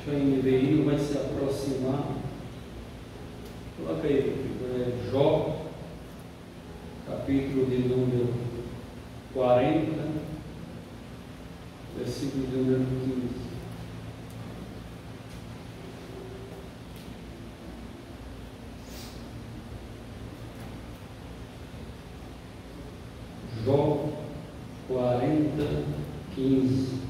que a NVI vai se aproximar. Coloca aí, Jó, capítulo de número 40, versículo de número 15. Jó 40, 15.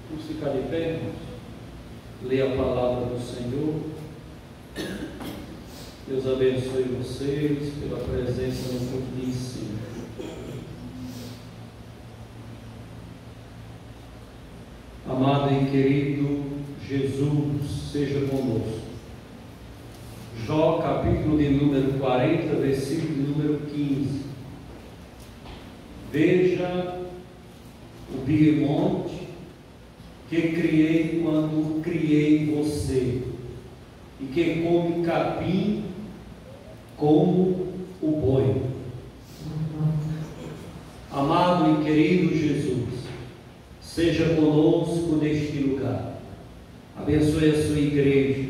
Vamos ficar de pé, irmãos. Lê a palavra do Senhor. Deus abençoe vocês pela presença no culto de ensino. Amado e querido Jesus, seja conosco. Jó, capítulo de número 40, versículo de número 15. Veja o biemonte que criei quando criei você, e que come capim como o boi. Amado e querido Jesus, seja conosco neste lugar. Abençoe a sua igreja.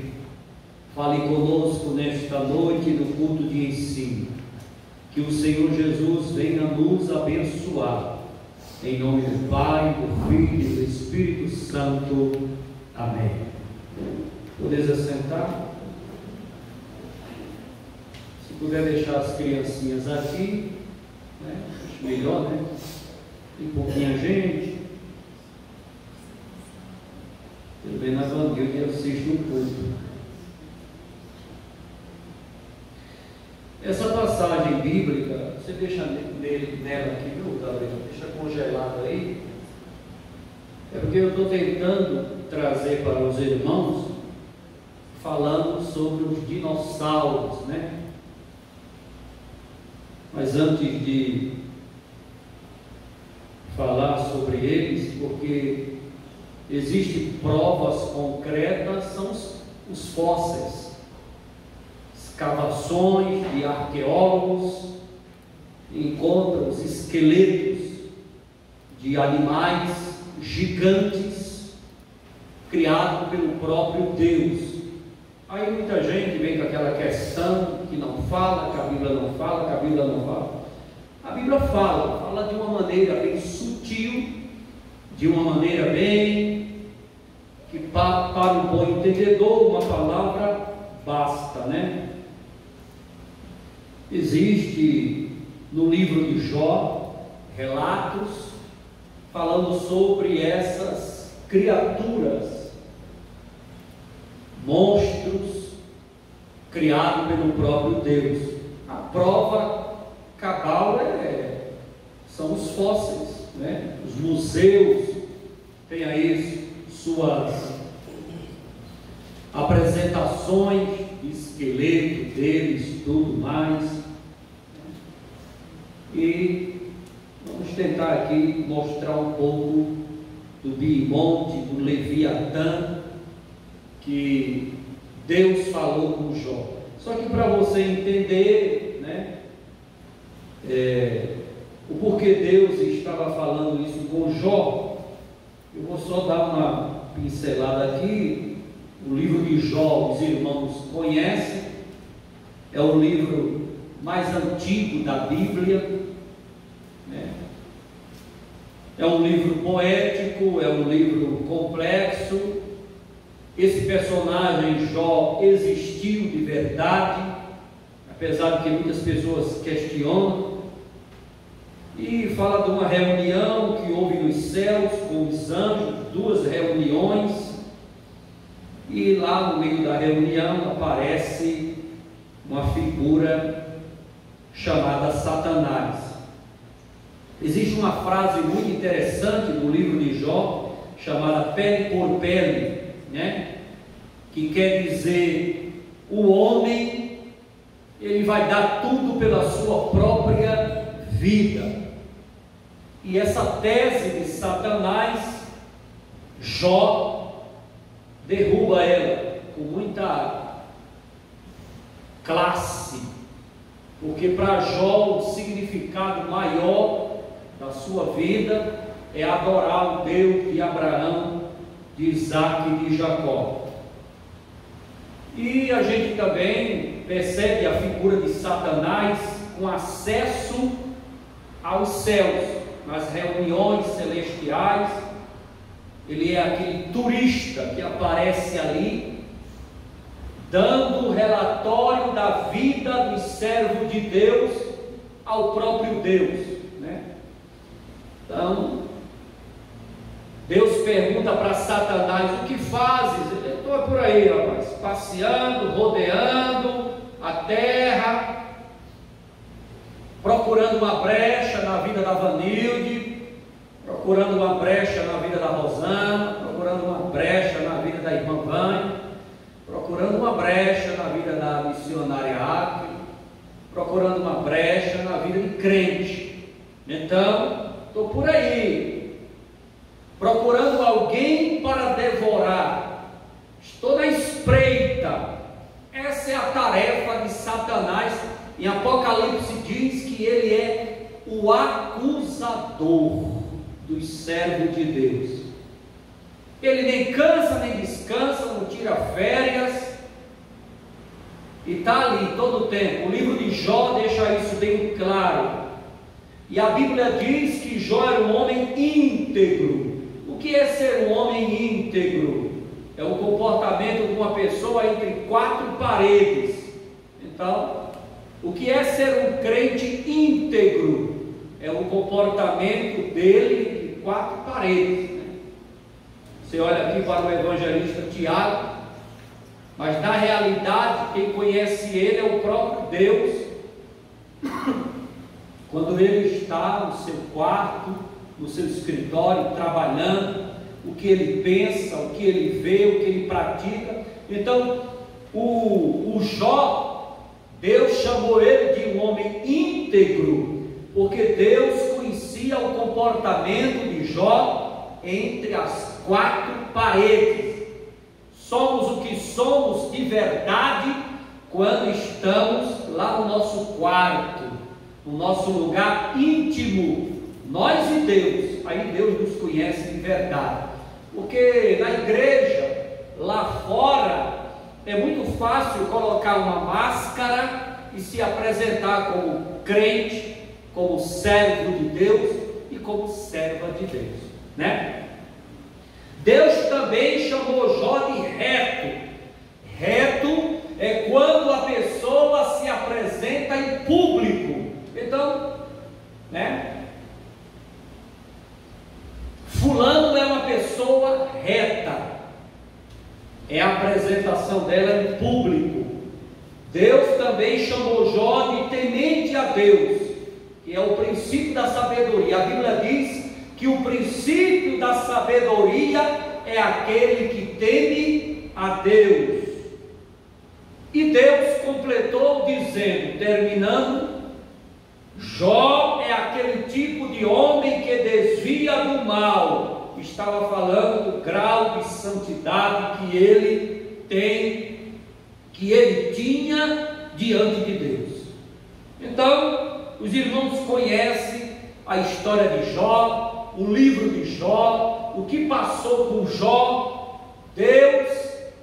Fale conosco nesta noite no culto de ensino. Que o Senhor Jesus venha nos abençoar. Em nome do Pai, do Filho e do Espírito Santo. Amém. Podeis assentar? Se puder deixar as criancinhas aqui, né? Acho melhor, né? Tem pouquinha gente. Pelo menos a Vandilde assiste um pouco. Essa passagem bíblica, você deixa nela aqui, viu, Gabriel? Deixa congelado aí. É porque eu estou tentando trazer para os irmãos, falando sobre os dinossauros, né? Mas antes de falar sobre eles, porque existem provas concretas, são os fósseis. Escavações de arqueólogos encontram os esqueletos de animais gigantes criados pelo próprio Deus. Aí muita gente vem com aquela questão que não fala, que a Bíblia não fala, que a Bíblia não fala. A Bíblia fala de uma maneira bem sutil, de uma maneira bem que para o bom entendedor uma palavra basta, né? Existe no livro de Jó relatos falando sobre essas criaturas, monstros criados pelo próprio Deus. A prova cabal são os fósseis, né? Os museus têm aí suas apresentações de esqueleto deles, tudo mais. E vamos tentar aqui mostrar um pouco do biemonte, do Leviatã, que Deus falou com Jó. Só que para você entender, né, o porquê Deus estava falando isso com Jó, eu vou só dar uma pincelada aqui. O livro de Jó, os irmãos conhecem, é o livro mais antigo da Bíblia, né? É um livro poético, é um livro complexo. Esse personagem Jó existiu de verdade, apesar de que muitas pessoas questionam, e fala de uma reunião que houve nos céus com os anjos, duas reuniões, e lá no meio da reunião aparece uma figura chamada Satanás. Existe uma frase muito interessante no livro de Jó, chamada pele por pele, né? Que quer dizer, o homem, ele vai dar tudo pela sua própria vida. E essa tese de Satanás, Jó derruba ela com muita classe, porque para Jó o significado maior da sua vida é adorar o Deus de Abraão, de Isaac e de Jacó. E a gente também percebe a figura de Satanás com acesso aos céus, nas reuniões celestiais. Ele é aquele turista que aparece ali, dando o relatório da vida do servo de Deus ao próprio Deus, né? Então, Deus pergunta para Satanás: o que fazes? Ele: estou por aí, rapaz, passeando, rodeando a terra, procurando uma brecha na vida da Vanilde, procurando uma brecha na vida da Rosana, procurando uma brecha na vida da irmã Vânia, procurando uma brecha na vida da missionária Acre, procurando uma brecha na vida de crente. Então, estou por aí, procurando alguém para devorar, estou na espreita. Essa é a tarefa de Satanás. Em Apocalipse diz que ele é o acusador dos servos de Deus. Ele nem cansa nem descansa, não tira férias, e está ali todo o tempo. O livro de Jó deixa isso bem claro. E a Bíblia diz que Jó era um homem íntegro. O que é ser um homem íntegro? É o comportamento de uma pessoa entre quatro paredes. Então, o que é ser um crente íntegro? É o comportamento dele entre quatro paredes, né? Você olha aqui para o evangelista Tiago, mas na realidade quem conhece ele é o próprio Deus. Quando ele está no seu quarto, no seu escritório, trabalhando, o que ele pensa, o que ele vê, o que ele pratica. Então, o Jó, Deus chamou ele de um homem íntegro, porque Deus conhecia o comportamento de Jó entre as quatro paredes. Somos o que somos de verdade quando estamos lá no nosso quarto, no nosso lugar íntimo, nós e Deus. Aí Deus nos conhece de verdade, porque na igreja, lá fora, é muito fácil colocar uma máscara e se apresentar como crente, como servo de Deus e como serva de Deus, né? Deus também chamou Jó de reto. Reto é quando a pessoa se apresenta em público. Então, né? Fulano é uma pessoa reta. É a apresentação dela em público. Deus também chamou Jó de temente a Deus, que é o princípio da sabedoria. A Bíblia diz que o princípio da sabedoria é aquele que teme a Deus. E Deus completou dizendo, terminando: Jó é aquele tipo de homem que desvia do mal. Estava falando do grau de santidade que ele tem, que ele tinha diante de Deus. Então, os irmãos conhecem a história de Jó, o livro de Jó, o que passou por Jó, Deus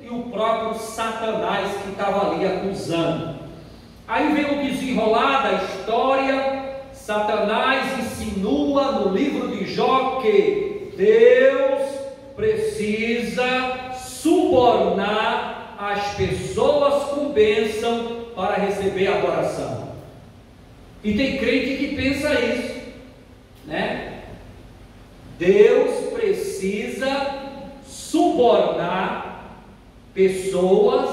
e o próprio Satanás que estava ali acusando. Aí vem o desenrolar da história. Satanás insinua no livro de Jó que Deus precisa subornar as pessoas com bênção para receber adoração. E tem crente que pensa isso, né? Deus precisa subornar pessoas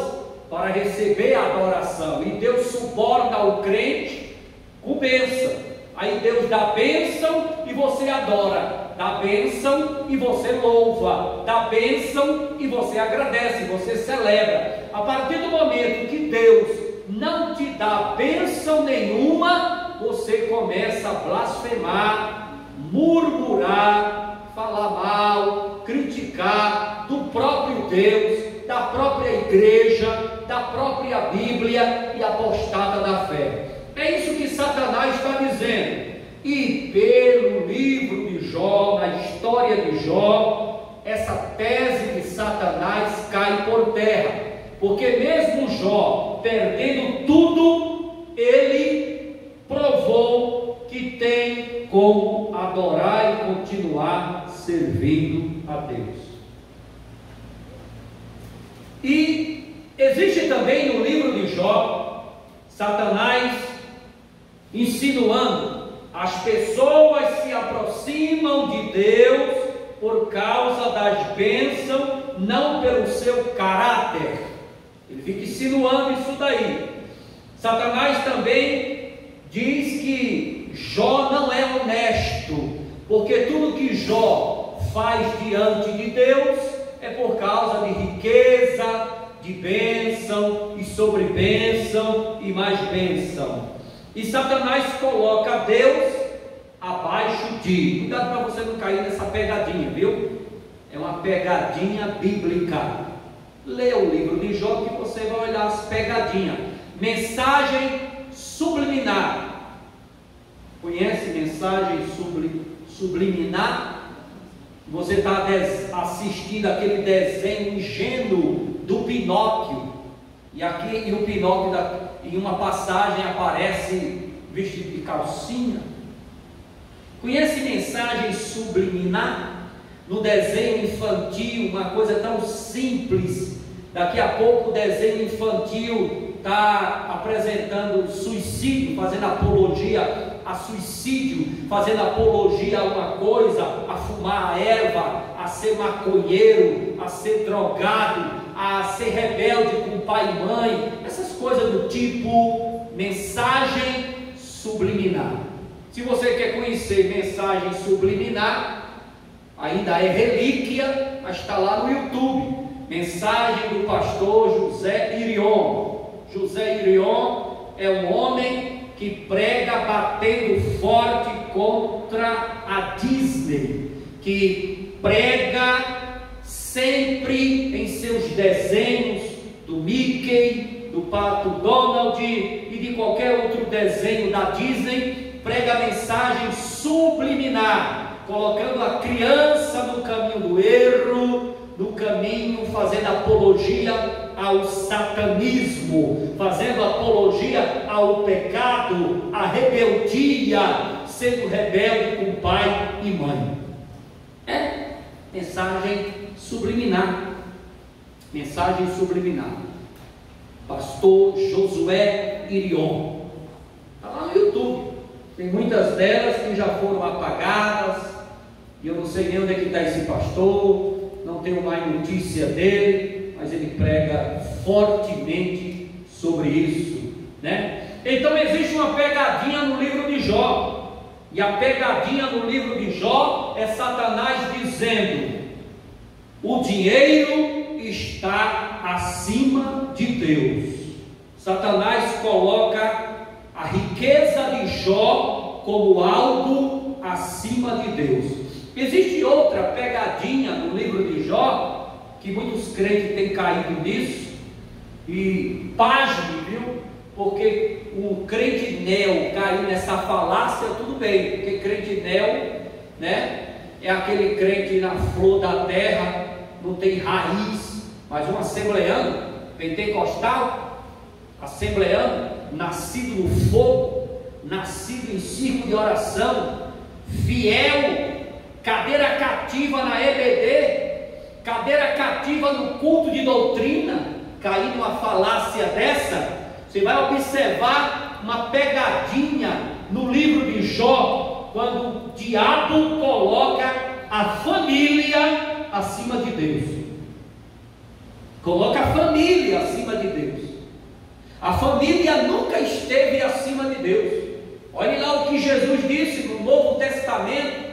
para receber a adoração. E Deus suborna o crente com bênção. Aí Deus dá bênção e você adora, dá bênção e você louva, dá bênção e você agradece, você celebra. A partir do momento que Deus não te dá bênção nenhuma, você começa a blasfemar, murmurar, falar mal, criticar do próprio Deus, da própria igreja, da própria Bíblia e apostata da fé. É isso que Satanás está dizendo. E pelo livro de Jó, na história de Jó, essa tese de Satanás cai por terra, porque mesmo Jó perdendo tudo, ele provou que tem como adorar e continuar servindo a Deus. E existe também no livro de Jó, Satanás insinuando: as pessoas se aproximam de Deus por causa das bênçãos, não pelo seu caráter. Ele fica insinuando isso daí. Satanás também diz que Jó não é honesto, porque tudo que Jó faz diante de Deus é por causa de riqueza, de bênção e sobre bênção e mais bênção. E Satanás coloca Deus abaixo de. Cuidado para você não cair nessa pegadinha, viu? É uma pegadinha bíblica. Leia o livro de Jó que você vai olhar as pegadinhas. Mensagem subliminar. Conhece mensagem subliminar? Você está assistindo aquele desenho ingênuo do Pinóquio, e o Pinóquio em uma passagem aparece vestido de calcinha. Conhece mensagem subliminar? No desenho infantil, uma coisa tão simples. Daqui a pouco o desenho infantil está apresentando suicídio, fazendo apologia a suicídio, fazendo apologia a uma coisa, a fumar a erva, a ser maconheiro, a ser drogado, a ser rebelde com pai e mãe, essas coisas do tipo mensagem subliminar. Se você quer conhecer mensagem subliminar, ainda é relíquia, mas está lá no YouTube. Mensagem do pastor José Irion. José Irion é um homem que prega batendo forte contra a Disney, que prega sempre em seus desenhos do Mickey, do Pato Donald e de qualquer outro desenho da Disney, prega mensagem subliminar, colocando a criança no caminho do erro, no caminho, fazendo apologia ao satanismo, fazendo apologia ao pecado, à rebeldia, sendo rebelde com pai e mãe. É mensagem subliminar. Mensagem subliminar. Pastor Josué Irion. Está lá no YouTube. Tem muitas delas que já foram apagadas, e eu não sei nem onde é que está esse pastor, não tenho mais notícia dele, mas ele prega fortemente sobre isso, né? Então existe uma pegadinha no livro de Jó, e a pegadinha no livro de Jó é Satanás dizendo: o dinheiro está acima de Deus. Satanás coloca a riqueza de Jó como algo acima de Deus. Existe outra pegadinha no livro de Jó, que muitos crentes têm caído nisso, e pasme, viu? Porque o crente neo caiu nessa falácia, tudo bem, porque crente neo, né, é aquele crente na flor da terra, não tem raiz, mas um assembleano, pentecostal, assembleano, nascido no fogo, nascido em círculo de oração, fiel, cadeira cativa na EBD, cadeira cativa no culto de doutrina, cair numa falácia dessa, você vai observar uma pegadinha no livro de Jó, quando o diabo coloca a família acima de Deus. Coloca a família acima de Deus. A família nunca esteve acima de Deus. Olhe lá o que Jesus disse no Novo Testamento.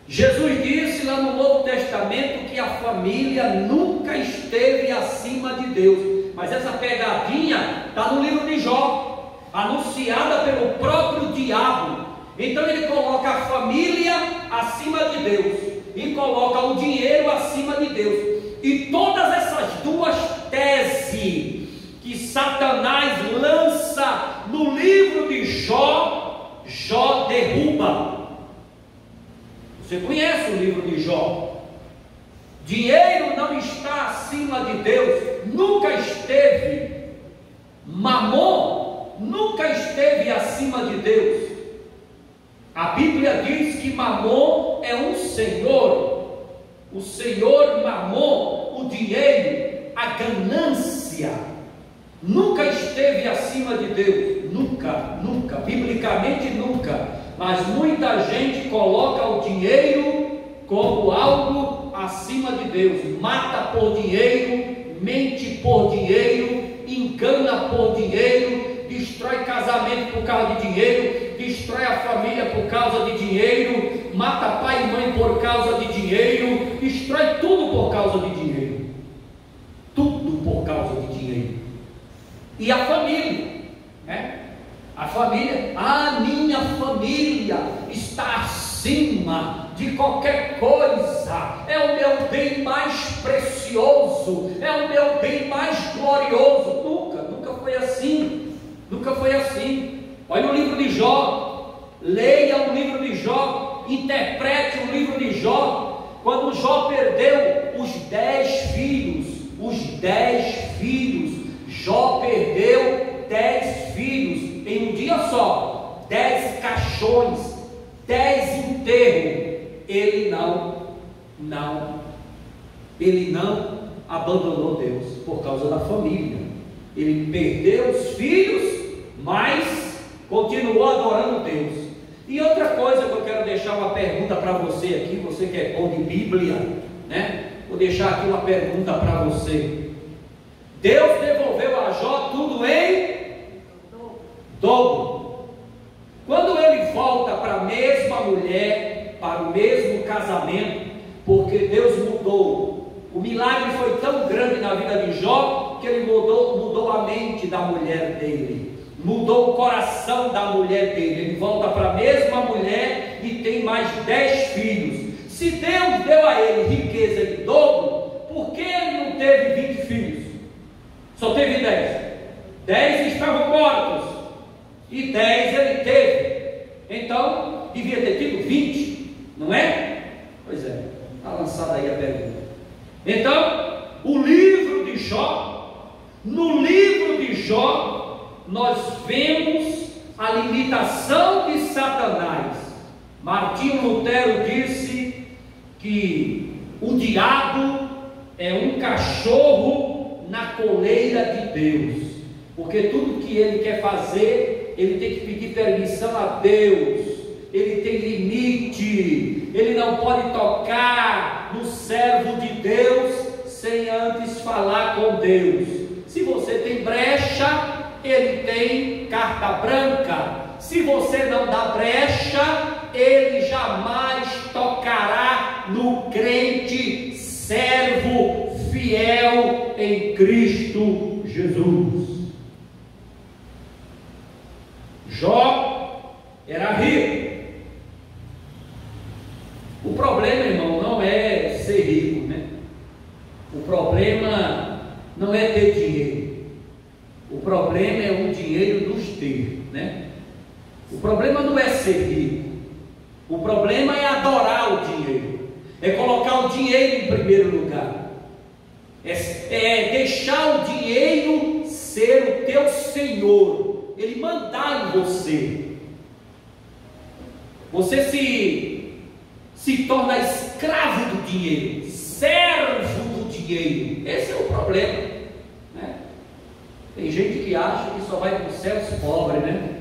Jesus disse lá no Novo Testamento que a família nunca esteve acima de Deus. Mas essa pegadinha está no livro de Jó, anunciada pelo próprio diabo. Então ele coloca a família acima de Deus e coloca o dinheiro acima de Deus. E todas essas duas teses que Satanás lança no livro de Jó, Jó derruba. Você conhece o livro de Jó? Dinheiro não está acima de Deus, nunca esteve. Mamon nunca esteve acima de Deus. A Bíblia diz que Mamon é um senhor, o senhor Mamon, o dinheiro, a ganância, nunca esteve acima de Deus, nunca, biblicamente nunca, mas muita gente coloca o dinheiro como algo acima de Deus, mata por dinheiro, mente por dinheiro, engana por dinheiro, destrói casamento por causa de dinheiro, destrói a família por causa de dinheiro, mata pai e mãe por causa de dinheiro, destrói tudo por causa de dinheiro, tudo por causa de dinheiro. E a família, né? A família, a minha família está acima de qualquer coisa, é o meu bem mais precioso, é o meu bem mais glorioso. Nunca foi assim, nunca foi assim. Olha o livro de Jó, leia o livro de Jó, interprete o livro de Jó. Quando Jó perdeu os 10 filhos, Jó perdeu 10 filhos em um dia só, 10 caixões, 10 enterros. Ele não abandonou Deus por causa da família. Ele perdeu os filhos, mas continuou adorando Deus. E outra coisa que eu quero deixar uma pergunta para você aqui, você que é bom de Bíblia, né? Vou deixar aqui uma pergunta para você. Deus devolveu a Jó tudo em dobro. Quando ele volta para a mesma mulher, para o mesmo casamento, porque Deus mudou, o milagre foi tão grande na vida de Jó, que ele mudou a mente da mulher dele, mudou o coração da mulher dele. Ele volta para a mesma mulher e tem mais 10 filhos. Se Deus deu a ele riqueza de dobro, por que ele não teve 20 filhos? Só teve 10. 10 estavam mortos e 10 ele teve. Então devia ter tido 20, não é? Pois é, está lançada aí a pergunta. Então, o livro de Jó, no livro de Jó, nós vemos a limitação de Satanás. Martinho Lutero disse que o diabo é um cachorro na coleira de Deus, porque tudo que ele quer fazer, ele tem que pedir permissão a Deus, ele tem limite, ele não pode tocar no servo de Deus sem antes falar com Deus. Se você tem brecha, ele tem carta branca. Se você não dá brecha, ele jamais tocará no crente servo fiel em Cristo Jesus. Jó era rico. O problema, irmão, não é ser rico, né? O problema não é ter dinheiro. O problema é o dinheiro nos ter, né? O problema não é ser rico. O problema é adorar o dinheiro, é colocar o dinheiro em primeiro lugar, é deixar o dinheiro ser o teu senhor, ele mandar em você. Você se torna escravo do dinheiro, servo do dinheiro. Esse é o problema, né? Tem gente que acha que só vai para o céu os pobres, né?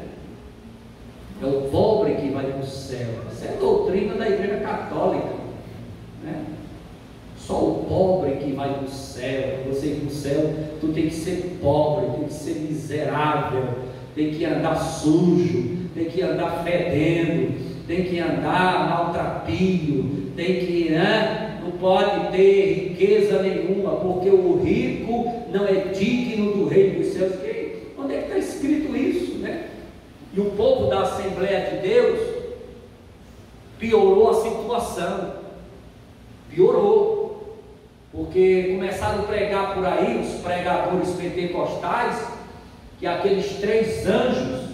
É o pobre que vai para o céu. Isso é doutrina da Igreja Católica, né? Só o pobre que vai para o céu. Para você ir para o céu, tu tem que ser pobre, tem que ser miserável, tem que andar sujo, tem que andar fedendo, tem que andar maltrapilho, tem que, né? Não pode ter riqueza nenhuma, porque o rico não é digno do reino dos céus. Onde é que está escrito isso, né? E o povo da Assembleia de Deus piorou a situação, piorou, porque pregadores pentecostais, que aqueles 3 anjos,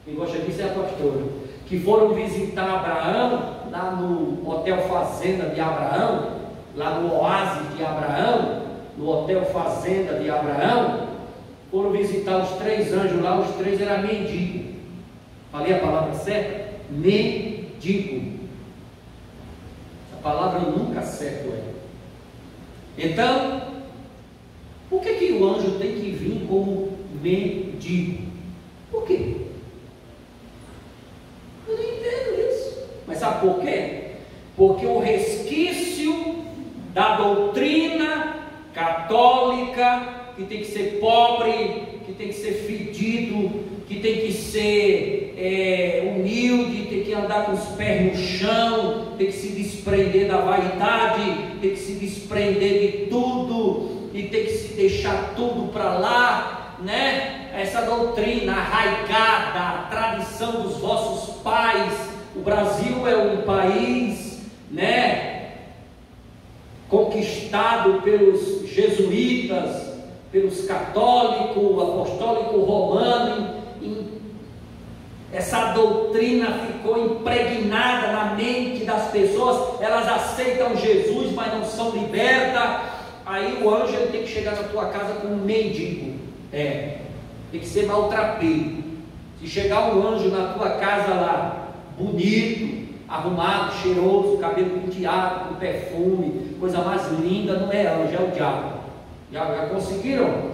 quem gosta disso é a pastora, que foram visitar Abraão, lá no Hotel Fazenda de Abraão, lá no Oásis de Abraão, no Hotel Fazenda de Abraão, foram visitar os 3 anjos lá, os 3 eram mendigos. Falei a palavra certa? Mendigo. Essa palavra eu nunca acerto ela. Então, por que o anjo tem que vir como mendigo? Por quê? Eu não entendo isso. Mas sabe por quê? Porque o resquício da doutrina católica, que tem que ser pobre, que tem que ser fedido, que tem que ser humilde, tem que andar com os pés no chão, tem que se desprender da vaidade, tem que se desprender de tudo e tem que se deixar tudo para lá, né? Essa doutrina arraigada, a tradição dos vossos pais. O Brasil é um país, né, conquistado pelos jesuítas, pelos católicos, apostólico romano. Essa doutrina ficou impregnada na mente das pessoas. Elas aceitam Jesus, mas não são libertas. Aí o anjo ele tem que chegar na tua casa como um mendigo. Tem que ser maltrapilho. Se chegar um anjo na tua casa lá, bonito, arrumado, cheiroso, cabelo penteado, com perfume, coisa mais linda, não é anjo, é o diabo. Já conseguiram?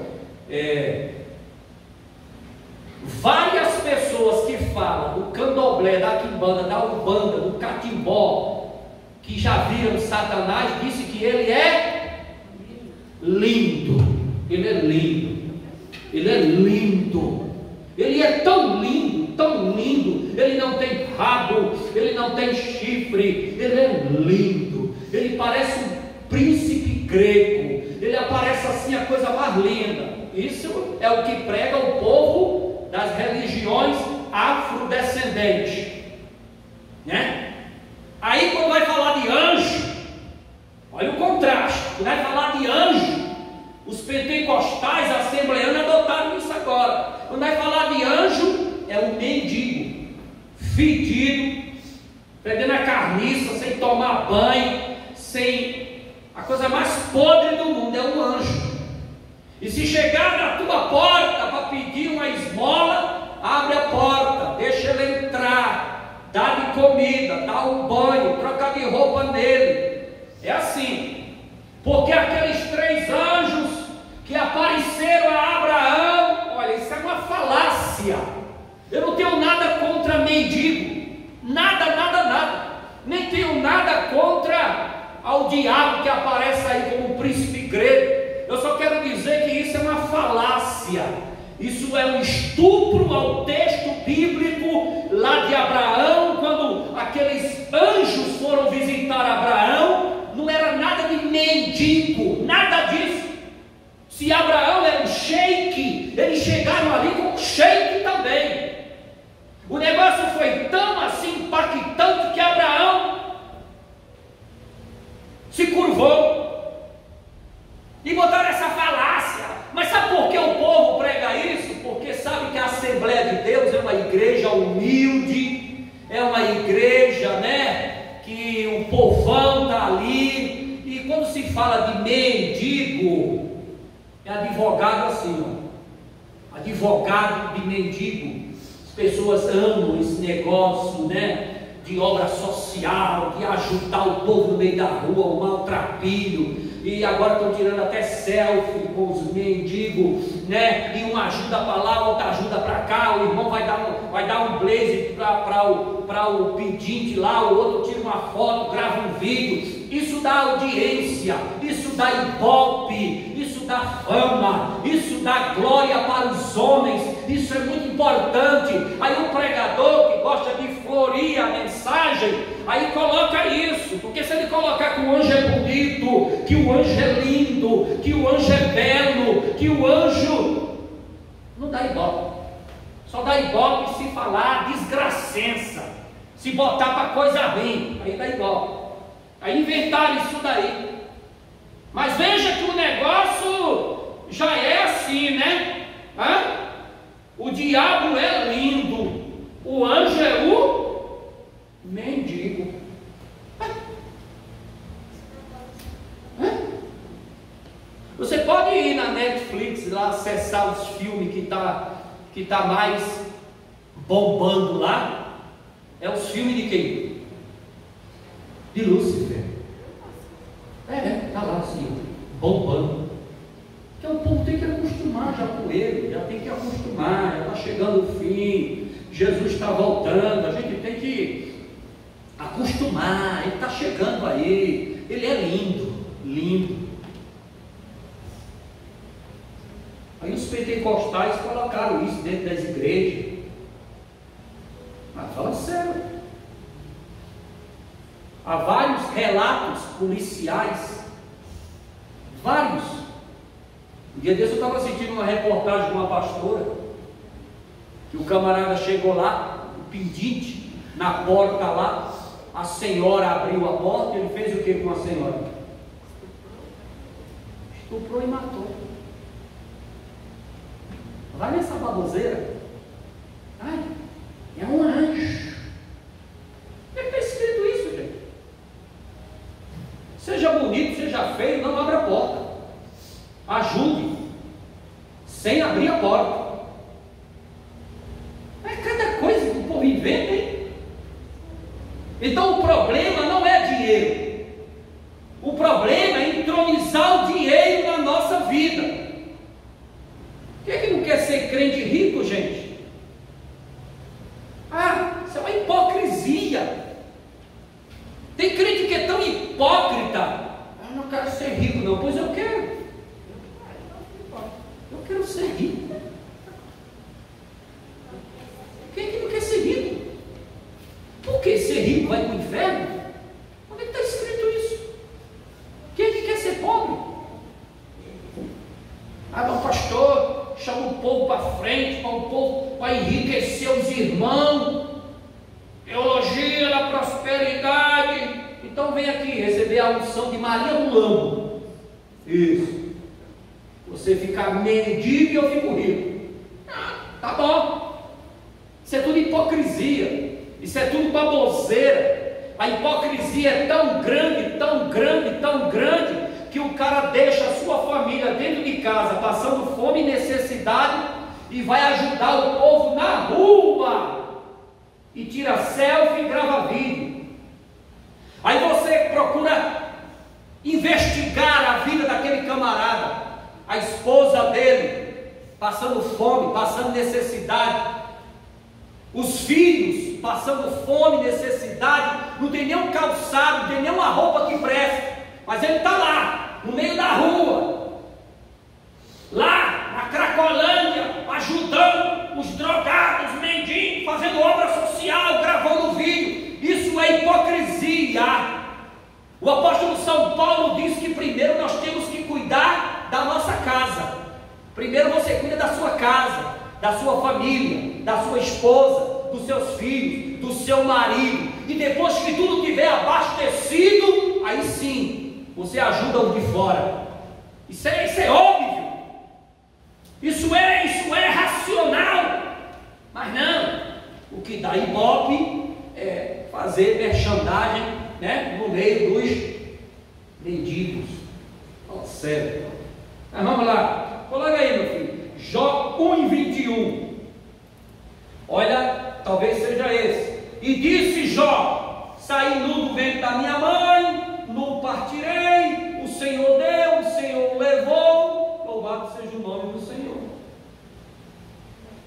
Várias pessoas que falam do candomblé, da quimbanda, da umbanda, do catimbó, que já viram Satanás, disse que ele é lindo. Ele é lindo. Ele é lindo. Ele é tão lindo, tão lindo. Ele não tem rabo, ele não tem chifre. Ele é lindo. Ele parece um príncipe grego. Ele aparece assim, a coisa mais linda. Isso é o que prega o povo das religiões afrodescendentes, né? Aí quando vai falar de anjo, olha o contraste. Quando vai falar de anjo, os pentecostais assembleanos adotaram isso agora. Quando vai falar de anjo, é um mendigo, fedido, perdendo a carniça, sem tomar banho, sem... A coisa mais podre do mundo é um anjo. E se chegar na tua porta para pedir uma esmola, abre a porta, deixa ele entrar, dá de comida, dá um banho, troca de roupa nele. É assim. Porque aqueles 3 anjos que apareceram a Abraão, olha, isso é uma falácia. Eu não tenho nada contra mendigo, nada. Nem tenho nada contra ao diabo que aparece aí como um príncipe grego. Eu só quero dizer que isso é uma falácia. Isso é um estupro ao texto bíblico lá de Abraão, quando aqueles anjos foram visitar Abraão. Não era nada de mendigo, nada disso. Se Abraão era um sheik, eles chegaram ali como um sheik também. O negócio foi tão assim impactante que Abraão se curvou e botaram essa falácia. Mas sabe por que o povo prega isso? Porque sabe que a Assembleia de Deus é uma igreja humilde, é uma igreja, né, que o povão está ali. E quando se fala de mendigo, é advogado assim, ó. Advogado de mendigo. As pessoas amam esse negócio, né, de obra social, de ajudar o povo no meio da rua, o maltrapilho. E agora estão tirando até selfie com os mendigos, né? E um ajuda para lá, outro ajuda para cá. O irmão vai dar um blaze para o pedinte lá, o outro tira uma foto, grava um vídeo. Isso dá audiência, isso dá ibope, isso dá fama, isso dá glória para os homens. Isso é muito importante. Aí o pregador que gosta de florir a mensagem, aí coloca isso, porque se ele colocar que o anjo é bonito, que o anjo é lindo, que o anjo é belo, que o anjo... Não dá ibope. Só dá ibope se falar desgracença, se botar para coisa ruim, aí dá ibope. Aí inventaram isso daí. Mas veja que o negócio já é assim, né? O diabo é lindo, o anjo é o mendigo. Você pode ir na Netflix lá acessar os filmes que tá mais bombando lá. É os filmes de quem? De Lúcifer. Tá lá assim, bombando. Então o povo tem que acostumar já com ele, já tem que acostumar, já está chegando o fim, Jesus está voltando, a gente tem que acostumar, ele está chegando aí, ele é lindo, lindo. Aí os pentecostais colocaram isso dentro das igrejas. Mas fala sério. Há vários relatos policiais, vários. Um dia desse eu estava assistindo uma reportagem de uma pastora, que o camarada chegou lá, o pedinte, na porta lá, a senhora abriu a porta, ele fez o que com a senhora? Estuprou e matou. Vai nessa baboseira. Ai, é um anjo. Como é que está escrito isso, gente? Seja bonito, seja feio, não abra a porta. Ajude, sem abrir a porta. É cada coisa que o povo inventa, hein? Então o problema não é dinheiro. O problema é entronizar o dinheiro na nossa vida. Quem é que não quer ser crente rico, gente? Isso é uma hipocrisia. Tem crente que é tão hipócrita. Eu não quero ser rico, não. Pois eu quero. Eu quero ser rico. Quem é que não quer ser rico? Por que ser rico vai para o inferno? Onde é que está escrito isso? Quem é que quer ser pobre? Mas pastor, chama o povo para frente, para o povo, para enriquecer os irmãos. Teologia da prosperidade. Então vem aqui receber a unção de Maria Mulamo. Isso. Você fica mendigo e eu fico rico. Tá bom. Isso é tudo hipocrisia. Isso é tudo baboseira. A hipocrisia é tão grande, tão grande, tão grande, que o cara deixa a sua família dentro de casa, passando fome e necessidade, e vai ajudar o povo na rua, e tira selfie e grava vídeo. Aí você procura investigar a vida daquele camarada, a esposa dele passando fome, passando necessidade, os filhos passando fome, necessidade, não tem nem um calçado, não tem nem uma roupa que preste, mas ele está lá, no meio da rua, lá na Cracolândia, ajudando os drogados, os mendigos, fazendo obra social, gravando vídeo. Isso é hipocrisia. O apóstolo São Paulo diz que primeiro nós temos que cuidar da nossa casa. Primeiro você cuida da sua casa, da sua família, da sua esposa, dos seus filhos, do seu marido, e depois que tudo estiver abastecido, aí sim você ajuda o de fora. Isso é óbvio, isso é racional. Mas não, o que dá ibope é fazer merchandagem, né, no meio dos mendigos. Sério. Mas vamos lá, coloca aí, meu filho, Jó 1:21. Olha, talvez seja esse. E disse Jó: saí nu do ventre da minha mãe, nu partirei, o Senhor deu, o Senhor levou, louvado seja o nome do Senhor.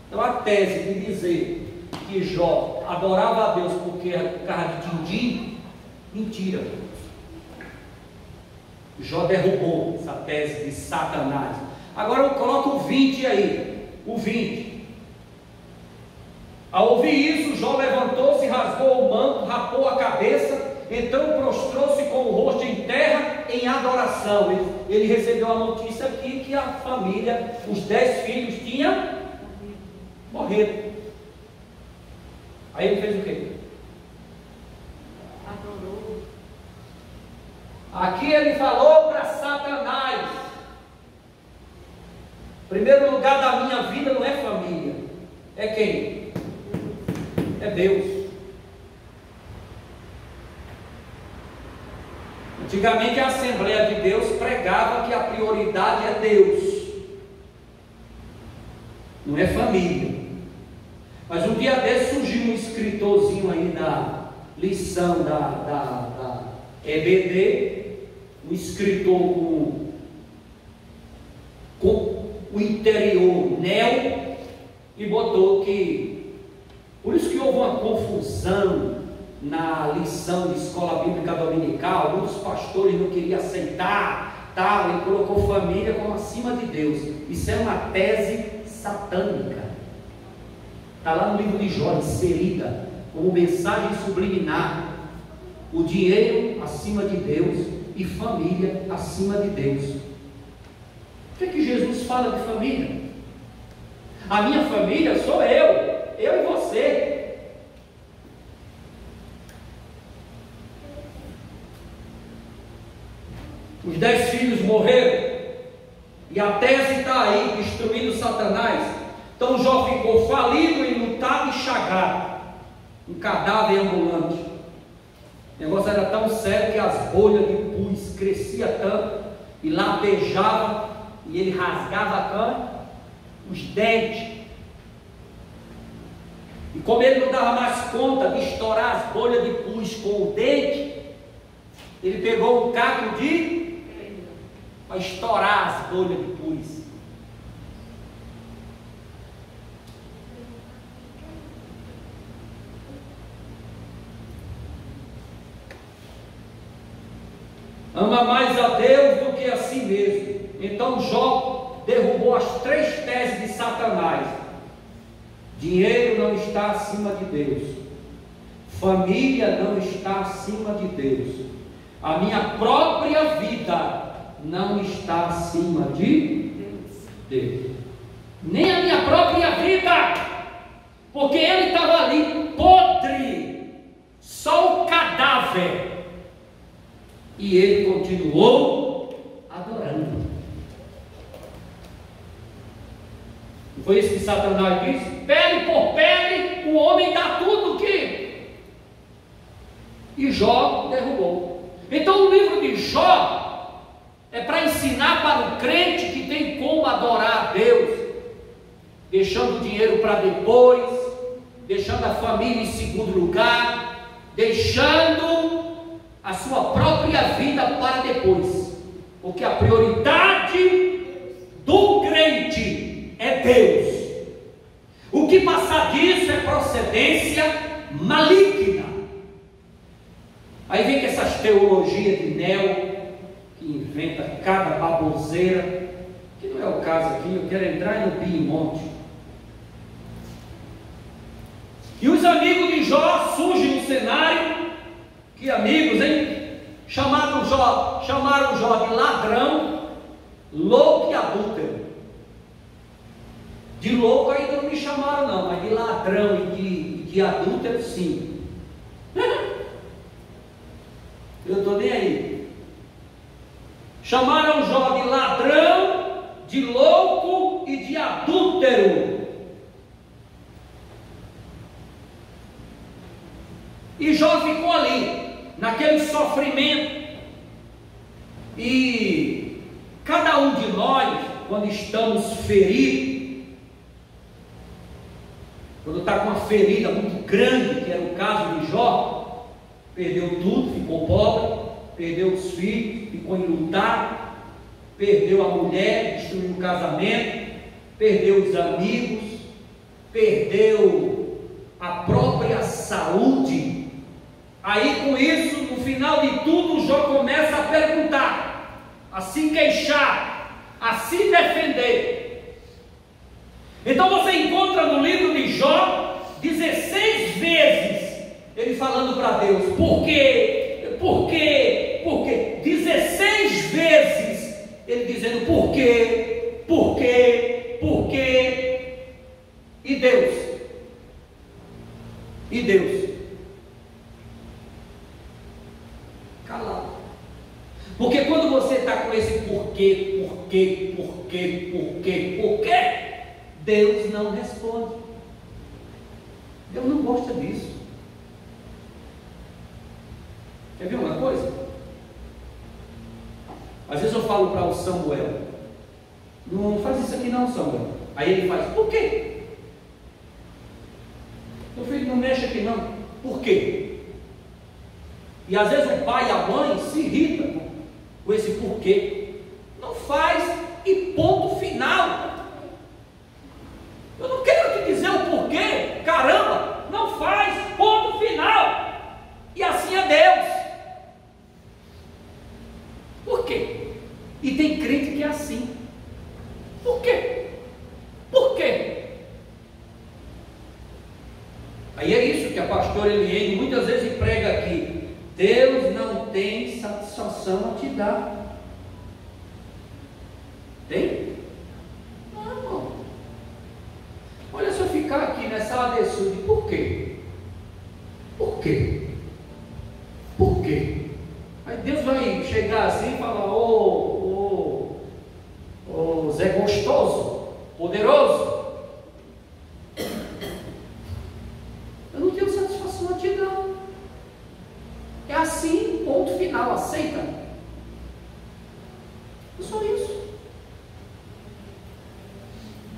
Então a tese de dizer que Jó adorava a Deus porque era carro de din-din, mentira. Jó derrubou essa tese de Satanás. Agora eu coloco o 20 aí, o 20. Ao ouvir isso, Jó levantou-se, rasgou o manto, rapou a cabeça, então prostrou-se com o rosto em terra em adoração. Ele recebeu a notícia aqui que a família, os 10 filhos tinham morrido. Aí ele fez o quê? Adorou. Aqui ele falou para Satanás. primeiro lugar da minha vida não é família. É quem? É Deus. Antigamente a Assembleia de Deus pregava que a prioridade é Deus, não é família. Mas um dia desse surgiu um escritorzinho aí da lição da EBD, um escritor com o interior neo, e botou que, por isso que houve uma confusão na lição de escola bíblica dominical, muitos pastores não queriam aceitar, tal, ele colocou família como acima de Deus. Isso é uma tese satânica, está lá no livro de Jó, inserida como mensagem subliminar: o dinheiro acima de Deus e família acima de Deus. O que é que Jesus fala de família? A minha família sou eu e você. Os 10 filhos morreram, e a tese está aí, destruindo Satanás. Então Jó ficou falido, enlutado e chagado, um cadáver ambulante. O negócio era tão sério que as bolhas de pus cresciam tanto, e latejava, e ele rasgava os dentes. E como ele não dava mais conta de estourar as bolhas de pus com o dente, ele pegou um caco para estourar as bolhas de pus. Ama mais a Deus do que a si mesmo. Então Jó derrubou as 3 teses de Satanás: dinheiro não está acima de Deus, família não está acima de Deus, a minha própria vida não está acima de Deus, nem a minha própria vida, porque ele estava ali podre, só o cadáver, e ele continuou adorando. Não foi isso que Satanás disse? Pele por pele, o homem dá tudo que. E Jó derrubou. Então o livro de Jó é para ensinar para o crente que tem como adorar a Deus, deixando o dinheiro para depois, deixando a família em segundo lugar, deixando a sua própria vida para depois, porque a prioridade do crente é Deus. O que passar disso é procedência maligna. Aí vem com essas teologias de neo, que inventa cada baboseira, que não é o caso aqui. Eu quero entrar no Piemonte. E os amigos de Jó surgem no cenário. Que amigos, hein? Chamaram Jó de ladrão, louco e adúltero. De louco ainda não me chamaram não, mas de ladrão e de adúltero sim. Eu estou nem aí. Chamaram Jó de ladrão, de louco e de adúltero. E Jó ficou ali, naquele sofrimento. E cada um de nós, quando estamos feridos, quando está com uma ferida muito grande, que era o caso de Jó, perdeu tudo, ficou pobre, perdeu os filhos, ficou enlutado, perdeu a mulher, destruiu o casamento, perdeu os amigos, perdeu a própria saúde. Aí com isso, no final de tudo, Jó começa a perguntar, a se queixar, a se defender. Então você encontra no livro de Jó 16 vezes ele falando para Deus: por quê? Por quê? Por quê? 16 vezes ele dizendo por quê? Por quê? Por quê? E Deus? E Deus? Calado. Porque quando você está com esse porquê, porquê, porquê, porquê, porquê, Deus não responde. Deus não gosta disso. Quer ver uma coisa? Às vezes eu falo para o Samuel: não faz isso aqui não, Samuel. Aí ele faz: por quê? Meu filho, não mexe aqui não. Por quê? E às vezes o pai e a mãe se irritam com esse porquê. Não faz e ponto final. Eu não quero te dizer o porquê, caramba, não faz, ponto final. E assim é Deus. Por quê? E tem crente que é assim. Por quê? Por quê? Aí é isso que a pastora Eliane muitas vezes prega aqui. Deus não tem satisfação a te dar. Tem? Não, irmão. Olha, se eu ficar aqui nessa adessude, por quê? Por quê? Por quê? Aí Deus vai chegar assim e falar: ô Zé gostoso, poderoso, eu não tenho satisfação a te dar. É assim, ponto final, aceita. É só isso.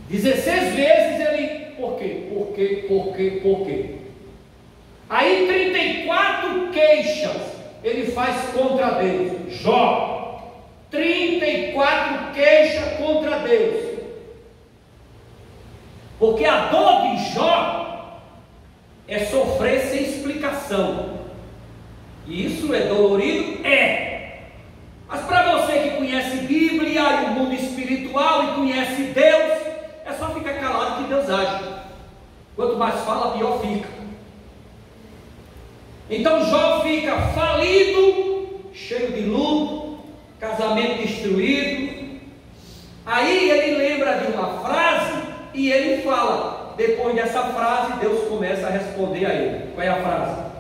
16 vezes ele, por quê? Por quê? Por quê? Por quê? Aí 34 queixas ele faz contra Deus. Jó, 34 queixas contra Deus. Porque a dor de Jó é sofrer sem explicação. E isso é dolorido? É. Mas para você que conhece Bíblia e o mundo espiritual e conhece Deus, é só ficar calado que Deus age. Quanto mais fala, pior fica. Então Jó fica falido, cheio de luto, casamento destruído. Aí ele lembra de uma frase e ele fala. Depois dessa frase, Deus começa a responder a ele. Qual é a frase?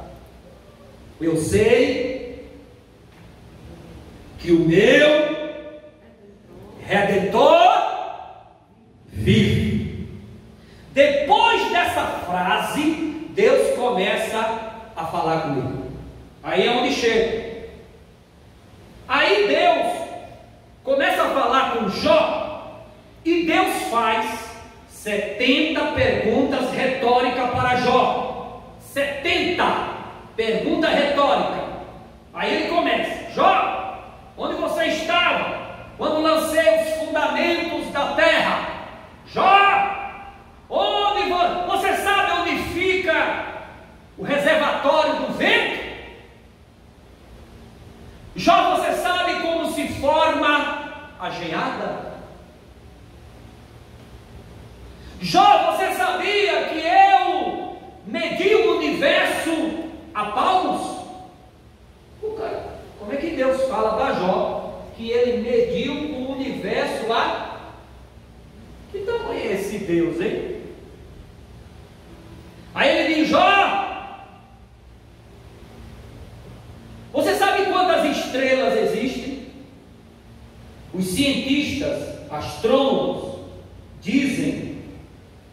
Eu sei que o meu Redentor vive. Depois dessa frase, Deus começa a falar comigo. Aí é onde chega. Aí Deus começa a falar com Jó, e Deus faz 70 perguntas retóricas para Jó. 70 pergunta retórica. Aí ele começa: Jó, onde você estava quando lancei os fundamentos da terra? Jó, onde você sabe onde fica o reservatório do vento? Jó, você sabe como se forma a geada? Jó, você sabia que eu medi o universo a palmos? Como é que Deus fala para Jó que ele mediu o universo a... Que tamanho é esse Deus, hein? Aí ele diz: Jó, você sabe quantas estrelas existem? Os cientistas, astrônomos, dizem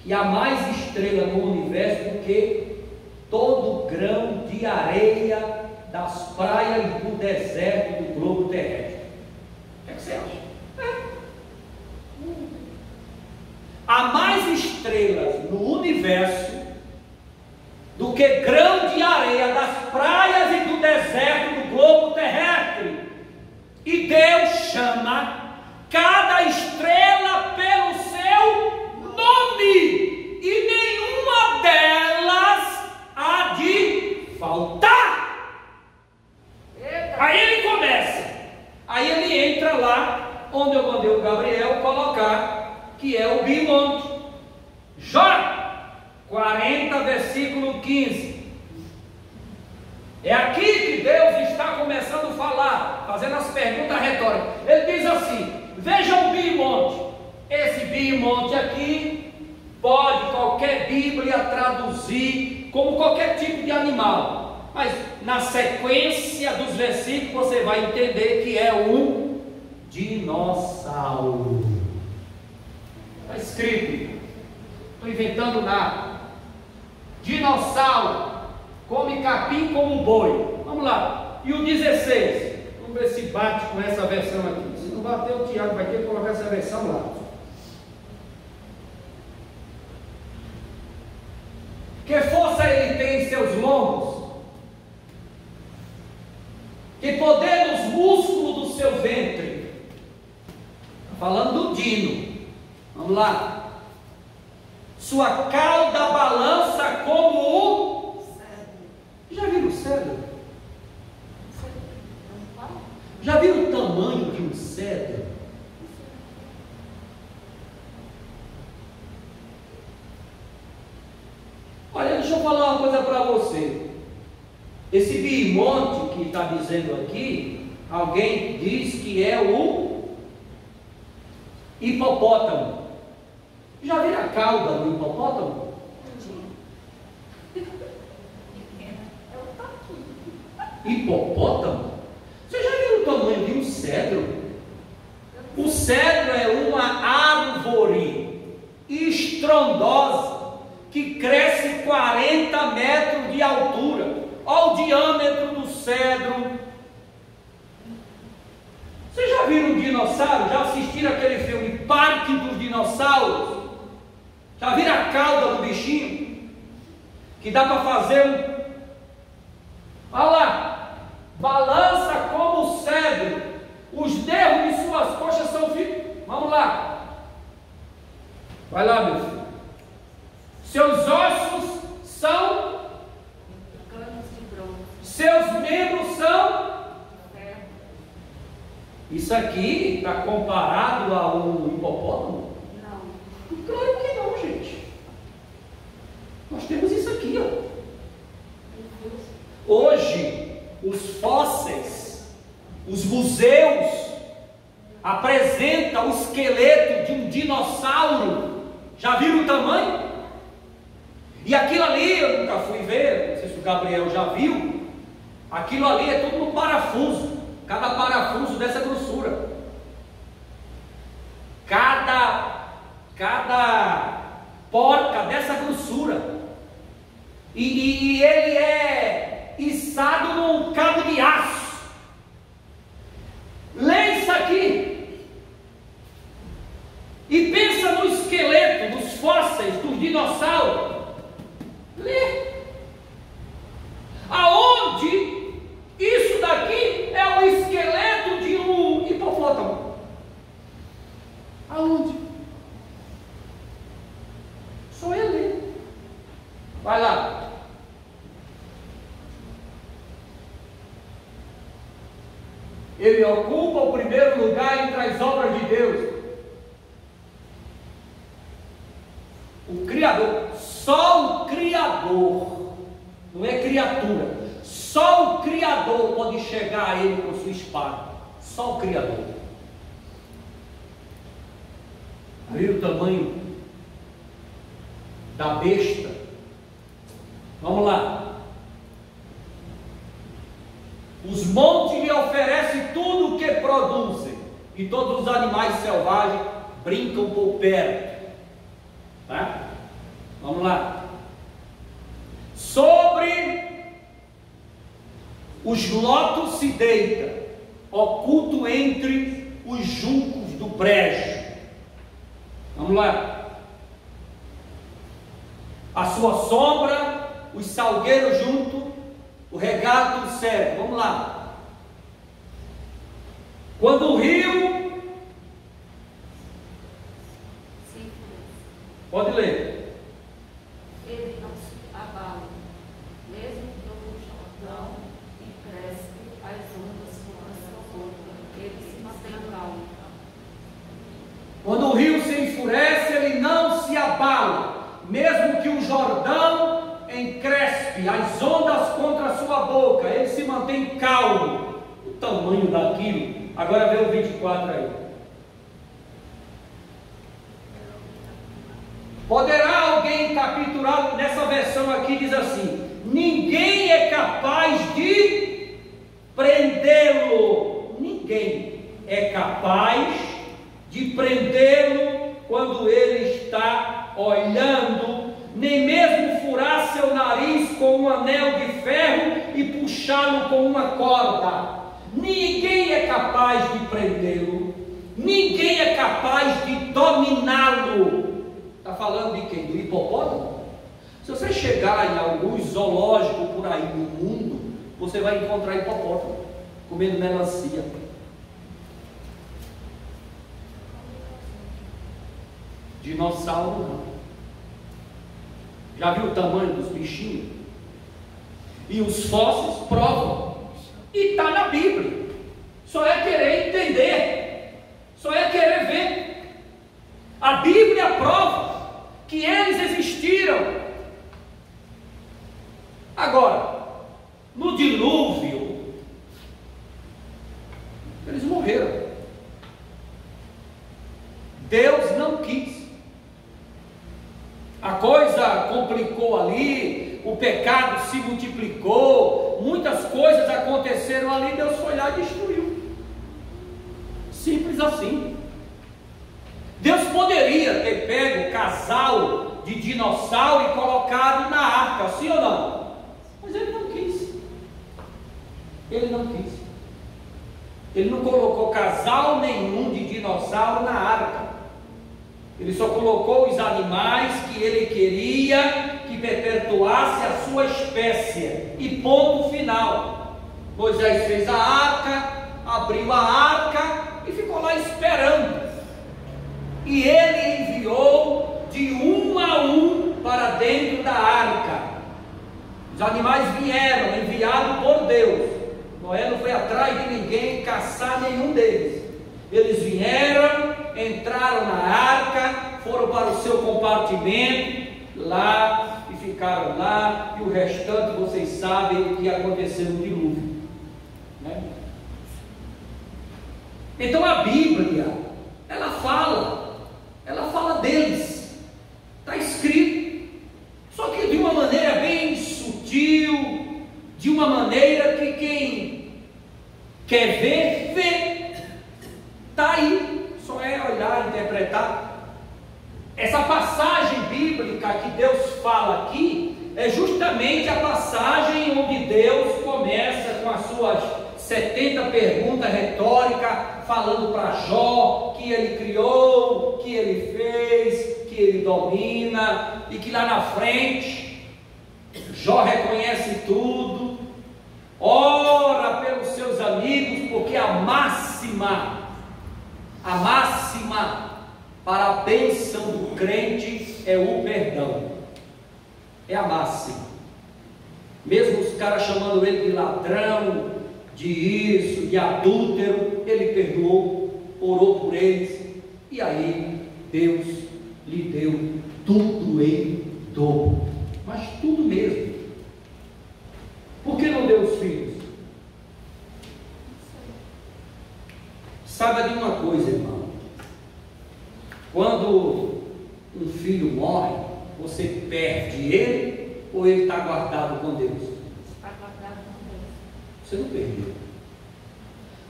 que há mais estrelas no universo do que todo grão de areia das praias do deserto do globo terrestre. O que você acha? Há mais estrelas no universo do que grão de areia das praias e do deserto do globo terrestre. E Deus chama cada estrela pelo seu nome, e nenhuma delas há de faltar. Aí ele começa. Aí ele entra lá onde eu mandei o Gabriel colocar, que é o bimonte. Jó 40, versículo 15. É aqui que Deus está começando a falar, fazendo as perguntas retóricas. Ele diz assim: veja o bimonte. Esse bimonte aqui pode qualquer Bíblia traduzir como qualquer tipo de animal, mas na sequência dos versículos você vai entender que é um dinossauro. Está escrito: estou inventando nada. Dinossauro come capim como boi. Vamos lá. E o 16? Vamos ver se bate com essa versão aqui. Se não bater, o Tiago vai ter que colocar essa versão lá. Que força ele tem em seus lombos? Que poder nos músculos do seu ventre? Está falando do dino. Vamos lá. Sua cauda balança como o cedro. Já viram o cedro? Já viram o tamanho de um cedro? Olha, deixa eu falar uma coisa para você. Esse bimonte que está dizendo aqui, alguém diz que é o hipopótamo. Já viram a cauda do hipopótamo? Hipopótamo? Você já viu o tamanho de um cedro? O cedro é uma árvore estrondosa que cresce 40 metros de altura. Olha o diâmetro do cedro. Vocês já viram um dinossauro? Já assistiram aquele filme Parque dos Dinossauros? Já viram a cauda do bichinho? Que dá para fazer um... Olha lá, balança como o cedro, os nervos de suas coxas são firmes. Vamos lá, vai lá, meu filho. Seus ossos são seus membros são. Isso aqui está comparado ao hipopótamo? Não. Claro que não, gente. Nós temos isso aqui, ó. Hoje, os fósseis, os museus apresentam o esqueleto de um dinossauro. Já viram o tamanho? E aquilo ali, eu nunca fui ver, não sei se o Gabriel já viu. Aquilo ali é tudo no parafuso. Cada parafuso dessa grossura. Cada porca dessa grossura. E ele é içado num cabo de aço. Lê isso aqui. E pensa no esqueleto dos fósseis, dos dinossauros. Lê. Aonde isso daqui é o esqueleto de um hipopótamo? Aonde? Só ele. Vai lá. Ele ocupa o primeiro lugar entre as obras de Deus. O Criador. Só o Criador. Não é criatura. Só o Criador pode chegar a ele com sua espada. Só o Criador. Aí o tamanho da besta. Vamos lá. Os montes lhe oferecem tudo o que produzem, e todos os animais selvagens brincam por perto. Tá? Vamos lá. Sobre os lotos se deita, oculto entre os juncos do brejo. Vamos lá. A sua sombra, os salgueiros junto, o regato do céu. Vamos lá. Quando o rio... Sim. Pode ler. Ele não se abala, mesmo que o Jordão e cresce as ondas contra sua boca, ele se mantém calmo. Quando o rio se enfurece, ele não se abala, mesmo que o Jordão encrespe as ondas contra a sua boca, ele se mantém calmo. O tamanho daquilo. Agora vê o 24 aí. Poderá alguém capturar? Nessa versão aqui diz assim: ninguém é capaz de prendê-lo. Ninguém é capaz de prendê-lo quando ele está olhando uma corda, ninguém é capaz de prendê-lo, ninguém é capaz de dominá-lo. Está falando de quem? Do hipopótamo? Se você chegar em alguns zoológicos por aí no mundo, você vai encontrar hipopótamo comendo melancia. Dinossauro não. Já viu o tamanho dos bichinhos? E os fósseis provam. E está na Bíblia. Só é querer entender. Só é querer ver. A Bíblia prova que eles existiram. Agora, no dilúvio, eles morreram. Deus não quis. A coisa complicou ali, o pecado se multiplicou, muitas coisas aconteceram ali, Deus foi lá e destruiu. Simples assim. Deus poderia ter pego o casal de dinossauro e colocado na arca, sim ou não? Mas ele não quis. Ele não quis. Ele não colocou casal nenhum de dinossauro na arca. Ele só colocou os animais que ele queria que perpetuasse a sua espécie. E ponto final. Moisés fez a arca, abriu a arca e ficou lá esperando. E ele enviou de um a um para dentro da arca. Os animais vieram, enviados por Deus. Noé não foi atrás de ninguém caçar nenhum deles. Eles vieram, entraram na arca, foram para o seu compartimento lá e ficaram lá, e o restante vocês sabem o que aconteceu no dilúvio, né? Então a Bíblia, ela fala deles, está escrito, só que de uma maneira bem sutil, de uma maneira que quem quer ver, vê. Está aí, só é olhar e interpretar. Essa passagem bíblica que Deus fala aqui é justamente a passagem onde Deus começa com as suas 70 perguntas retóricas, falando para Jó que ele criou, que ele fez, que ele domina, e que lá na frente Jó reconhece tudo, ora pelos seus amigos, porque a máxima para a bênção do crente é o perdão. É a máxima. Mesmo os caras chamando ele de ladrão, de isso, de adúltero, ele perdoou, orou por eles, e aí Deus lhe deu tudo em dobro, mas tudo mesmo. Por que não deu os filhos? Saiba de uma coisa, irmão. Quando um filho morre, você perde ele ou ele está guardado com Deus? Está guardado com Deus. Você não perdeu.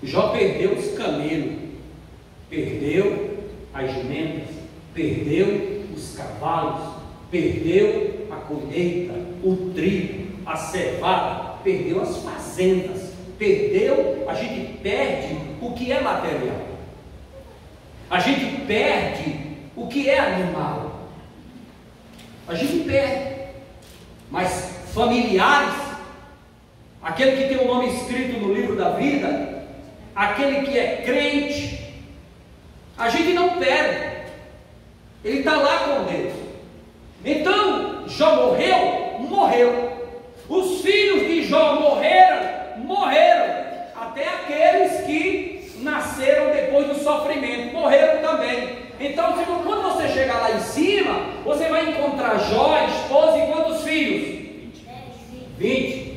Jó perdeu os camelos, perdeu as jumentas, perdeu os cavalos, perdeu a colheita, o trigo, a cevada, perdeu as fazendas, perdeu, a gente perde o que é material, a gente perde o que é animal, a gente perde, mas familiares, aquele que tem o nome escrito no livro da vida, aquele que é crente, a gente não perde, ele está lá com Deus. Então Jó morreu, os filhos de Jó morreram, até aqueles que nasceram depois do sofrimento, morreram também. Então, quando você chegar lá em cima, você vai encontrar Jó, a esposa, e quantos filhos? 20.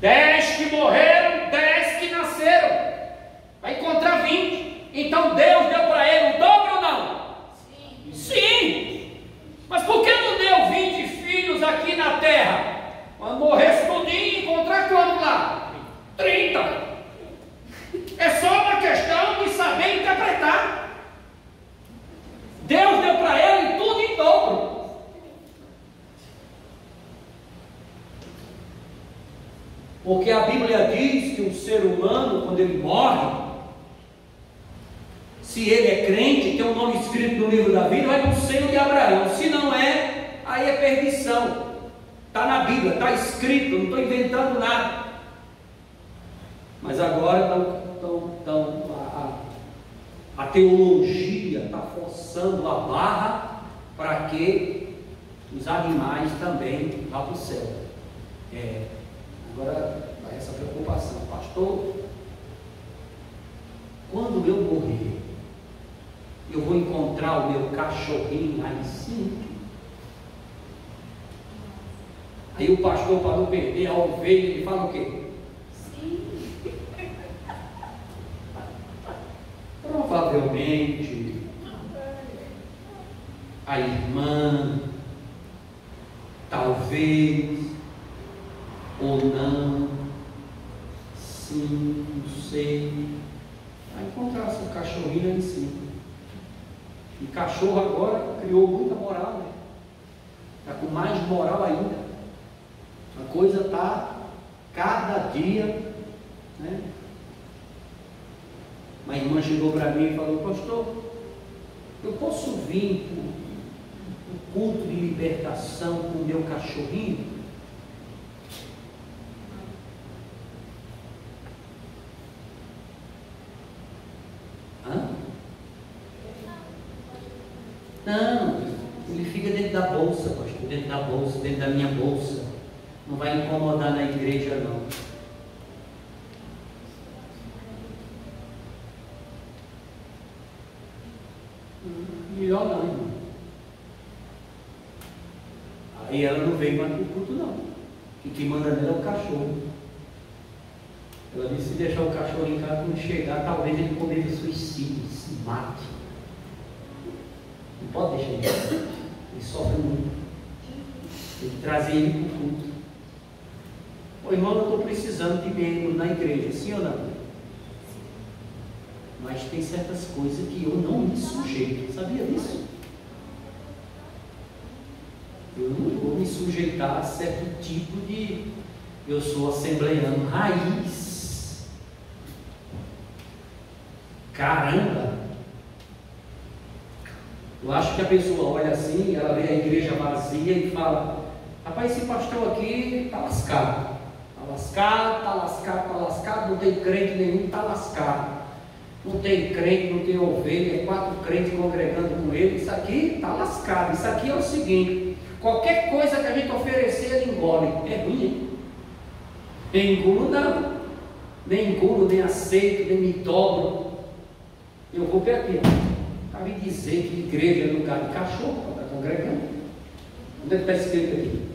10 que morreram, 10 que nasceram. Vai encontrar 20. Então Deus deu para ele o dobro ou não? Sim. Mas por que não deu 20 filhos aqui na terra? Quando morresse tudinho, encontrar quanto lá? 30. É só uma questão de saber interpretar. Deus deu para ele tudo em dobro. Porque a Bíblia diz que o ser humano, quando ele morre, se ele é crente, tem um nome escrito no livro da vida, vai para o seio de Abraão. Se não é, aí é perdição. Está na Bíblia, está escrito, não estou inventando nada. Mas agora a teologia está forçando a barra para que os animais também vá para o céu. Agora vai essa preocupação, pastor. Quando eu morrer, eu vou encontrar o meu cachorrinho aí sim? Aí o pastor, para não perder a ovelha, ele fala o quê? Sim. Provavelmente a irmã, talvez, ou não, sim, não sei, vai encontrar seu cachorrinho aí sim. E cachorro agora criou muita moral, né? Está com mais moral ainda. A coisa está cada dia, né? Uma irmã chegou para mim e falou: pastor, eu posso vir para o culto de libertação com o meu cachorrinho? Hã? Não, ele fica dentro da bolsa, pastor, dentro da bolsa, dentro da minha bolsa. Não vai incomodar na igreja, não. Melhor não, irmão. Aí ela não veio mais para o culto, não. E quem manda nela é o cachorro. Ela disse: se deixar o cachorro em casa, quando chegar, talvez ele cometa suicídio, se mate. Não pode deixar ele. Ele sofre muito. Tem que trazer ele para o culto. Ô irmão, eu estou precisando de membros na igreja, sim ou não? Mas tem certas coisas que eu não me sujeito, sabia disso? Eu não vou me sujeitar a certo tipo de... Eu sou assembleiano raiz. Caramba! Eu acho que a pessoa olha assim, ela vê a igreja vazia e fala: rapaz, esse pastor aqui está lascado. Está lascado, não tem crente nenhum, está lascado. Não tem crente, não tem ovelha, 4 crentes congregando com ele. Isso aqui está lascado. Isso aqui é o seguinte: qualquer coisa que a gente oferecer, ele engole. É ruim, hein? Nem engulo, não. Nem engulo, nem aceito, nem me dobro. Eu vou para aqui. Para me dizer que igreja é lugar de cachorro, para estar congregando. Onde é que está escrito aqui?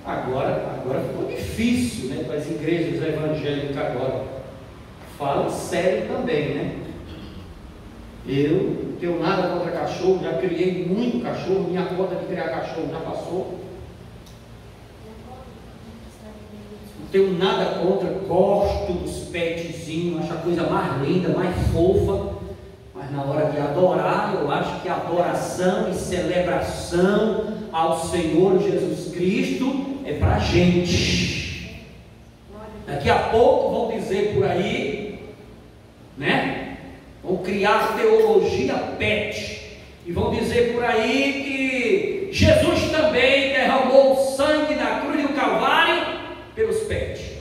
Agora ficou difícil, né, para as igrejas evangélicas agora. Fala sério também, né? Eu não tenho nada contra cachorro, já criei muito cachorro, minha conta de criar cachorro já passou. Não tenho nada contra, gosto dos petzinhos, acho a coisa mais linda, mais fofa. Mas na hora de adorar, eu acho que adoração e celebração ao Senhor Jesus Cristo é para a gente. Daqui a pouco vão dizer por aí, né? Vão criar teologia pet e vão dizer por aí que Jesus também derramou o sangue na cruz do Calvário pelos pets.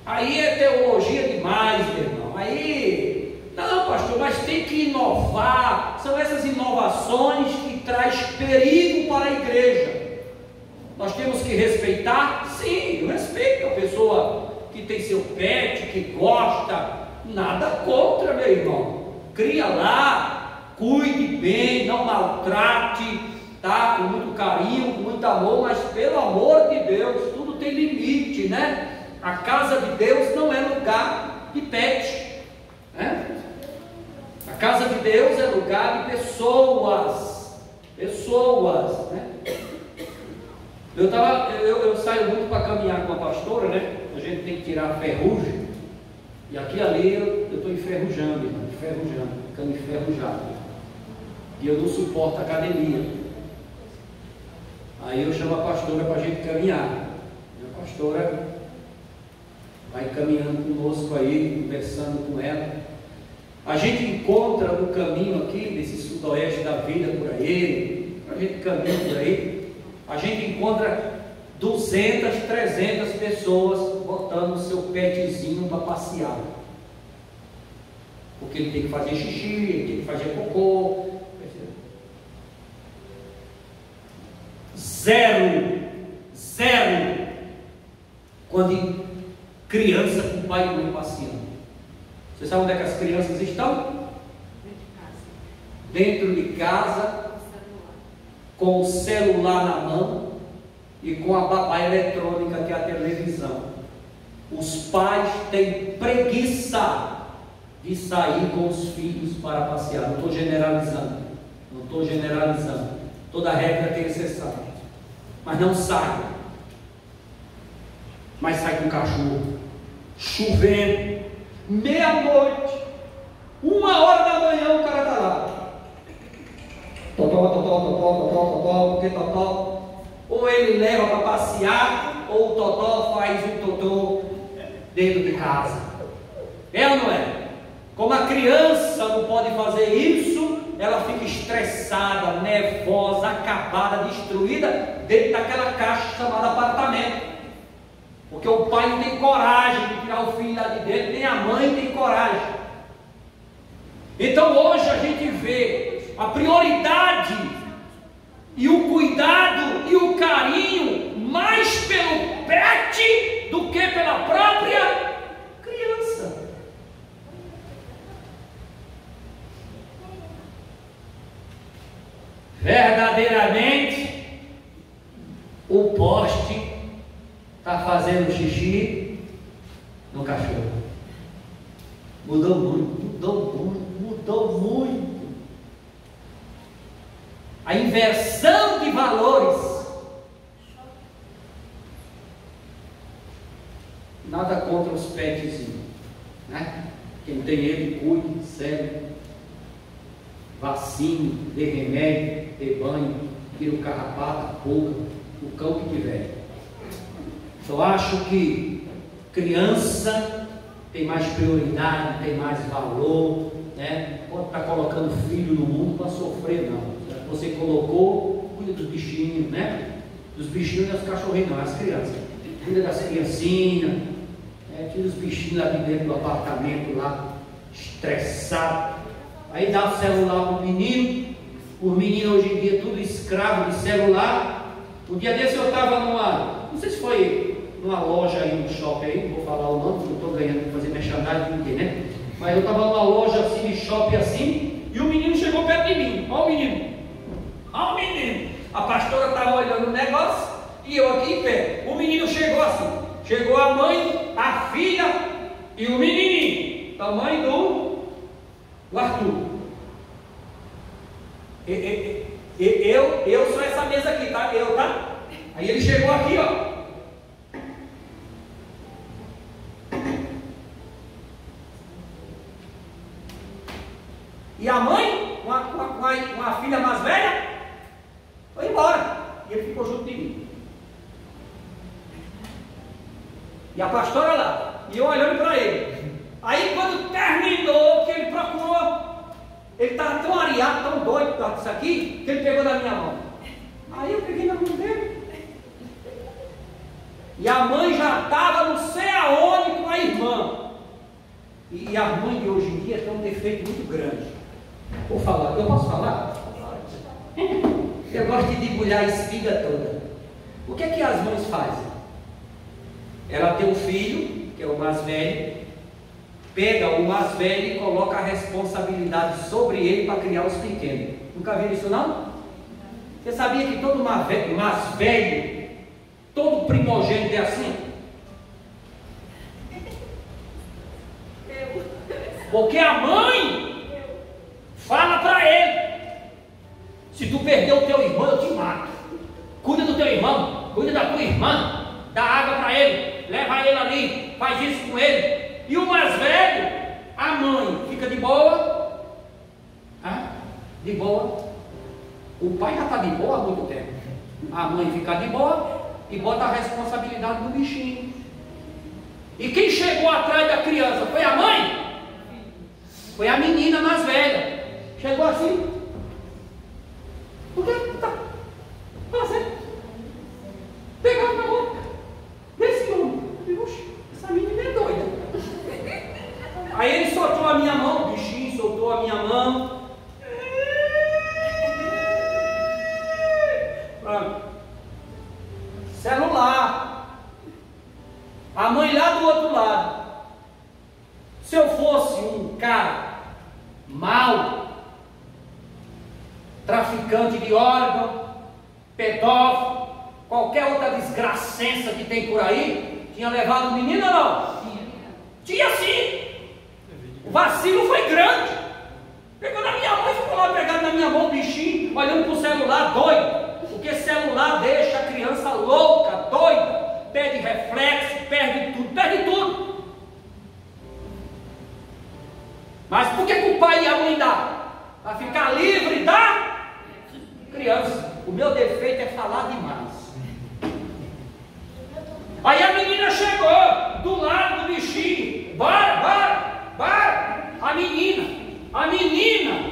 Aí é teologia demais, meu irmão. Aí, não, pastor, mas tem que inovar. São essas inovações que traz perigo para a igreja. Nós temos que respeitar? Sim, eu respeito a pessoa que tem seu pet, que gosta. Nada contra, meu irmão. Cria lá, cuide bem, não maltrate, tá? Com muito carinho, com muito amor, mas pelo amor de Deus, tudo tem limite, né? A casa de Deus não é lugar de pet, né? A casa de Deus é lugar de pessoas, né? Eu saio muito para caminhar com a pastora, né? A gente tem que tirar a ferrugem. E aqui e ali eu estou enferrujando, irmão, ficando enferrujado. E eu não suporto a academia. Aí eu chamo a pastora para a gente caminhar. E a pastora vai caminhando conosco aí, conversando com ela. A gente encontra no caminho aqui, nesse sudoeste da vida por aí, a gente caminha por aí, a gente encontra 200, 300 pessoas botando o seu petzinho para passear. Porque ele tem que fazer xixi, ele tem que fazer cocô. Zero quando criança com pai e mãe passeando. Você sabe onde é que as crianças estão? Dentro de casa, com o celular na mão e com a babá eletrônica, que é a televisão. Os pais têm preguiça de sair com os filhos para passear. Não estou generalizando. Toda regra tem exceção. Mas não sai. Mas sai com o cachorro, chovendo, meia-noite, 1h da manhã o cara está lá. Totó. Ou ele leva para passear, ou o totó faz o totó dentro de casa. É ou não é? Como a criança não pode fazer isso, ela fica estressada, nervosa, acabada, destruída dentro daquela caixa chamada apartamento. Porque o pai não tem coragem de tirar o filho lá de dentro, nem a mãe tem coragem. Então hoje a gente vê a prioridade e o cuidado e o carinho mais pelo pet do que pela própria criança. Verdadeiramente, o poste está fazendo xixi no cachorro. Mudou muito. A inversão de valores. Nada contra os petzinhos, né? Quem tem ele, cuide, serve, vacine, dê remédio, dê banho, tira o carrapato, a pulga, o cão que tiver. Eu acho que criança tem mais prioridade, tem mais valor, né? Pode estar colocando filho no mundo para sofrer, não. Você colocou, cuida dos bichinhos, né? Dos bichinhos não é os cachorrinhos, não, é as crianças. Cuida das criancinhas, né? Tira os bichinhos lá de dentro do apartamento, lá, estressado. Aí dá o celular para o menino. Os meninos hoje em dia tudo escravo de celular. Um dia desse eu estava não sei se foi numa loja aí, no shopping aí, não vou falar o nome, porque eu estou ganhando para fazer merchandising, ninguém, né? Mas eu estava numa loja assim, de shopping assim, e o menino chegou perto de mim. Olha o menino. A pastora estava olhando o negócio, e eu aqui em pé. O menino chegou assim. Chegou a mãe, a filha e o menininho. Tamanho do Arthur. Eu sou essa mesa aqui, tá? Tá? Aí ele chegou aqui, ó. E a mãe, com a filha mais velha, foi embora. E ele ficou junto de mim. E a pastora lá. E eu olhando para ele. Aí quando terminou, que ele procurou, ele estava tão areado, tão doido com isso aqui, que ele pegou na minha mão. Aí eu peguei na mão dele. E a mãe já estava não sei aonde com a irmã. E a mãe de hoje em dia tem um defeito muito grande. Vou falar, eu posso falar? Eu gosto de debulhar a espiga toda. O que é que as mães fazem? Ela tem um filho, que é o mais velho, pega o mais velho e coloca a responsabilidade sobre ele para criar os pequenos. Nunca viram isso não? Você sabia que todo mais velho, todo primogênito é assim? Porque a mãe fala para ele: se tu perder o teu irmão, eu te mato. Cuida do teu irmão, cuida da tua irmã, dá água para ele, leva ele ali, faz isso com ele. E o mais velho, a mãe fica de boa, de boa. O pai já está de boa há muito tempo. A mãe fica de boa e bota a responsabilidade no bichinho. E quem chegou atrás da criança foi a mãe? Foi a menina mais velha. Chegou assim. O que está fazendo? Pegando na boca desse homem. Puxa, essa menina é doida. Aí ele soltou a minha mão, o bichinho soltou a minha mão. Pronto. Celular. A mãe lá do outro lado. Se eu fosse um cara mau, traficante de órgão, pedófilo, qualquer outra desgracença que tem por aí, tinha levado o menino ou não? Tinha sim. O vacilo foi grande. Pegou na minha mão e ficou lá pegando na minha mão o bichinho, olhando para o celular doido. Porque celular deixa a criança louca, doida, perde reflexo, perde tudo. Mas por que o pai e a mãe dão? Para ficar livre da criança. O meu defeito é falar demais. Aí a menina chegou do lado do bichinho. Bora. A menina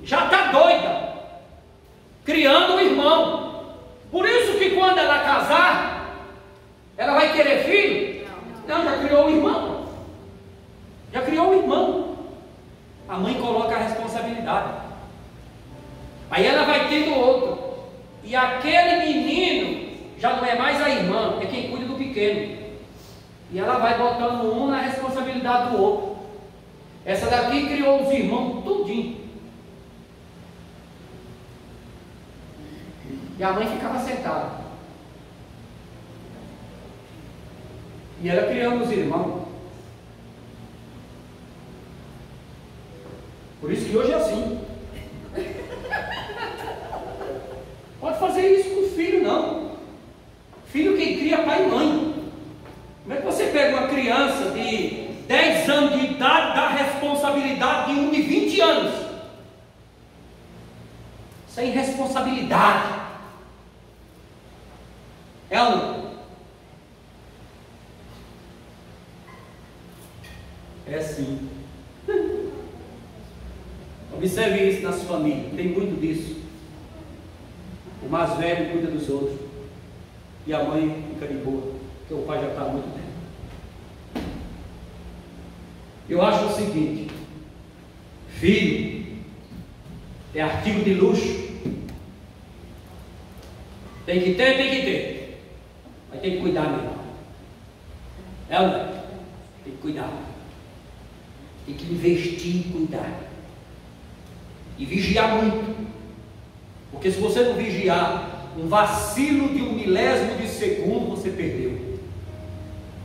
já está doida, criando um irmão. Por isso que quando ela casar, ela vai querer filho? Não, já criou um irmão. A mãe coloca a responsabilidade. Aí ela vai tendo outro. E aquele menino já não é mais a irmã, é quem cuida do pequeno. E ela vai botando um na responsabilidade do outro. Essa daqui criou os irmãos tudinho. E a mãe ficava sentada. E ela criando os irmãos. Por isso que hoje é assim. Pode fazer isso com o filho, não. Filho quem cria é pai e mãe. Como é que você pega uma criança de 10 anos de idade, dá responsabilidade de um de 20 anos? Sem responsabilidade. É ou não? É sim. Observe isso nas famílias, tem muito disso. O mais velho cuida dos outros e a mãe fica de boa, porque o pai já está há muito tempo. Eu acho o seguinte: filho é artigo de luxo. Tem que ter. Mas tem que cuidar mesmo. É ou não? Tem que cuidar. Tem que investir e cuidar. E vigiar muito. Porque se você não vigiar, um vacilo de 1 milésimo de segundo você perdeu.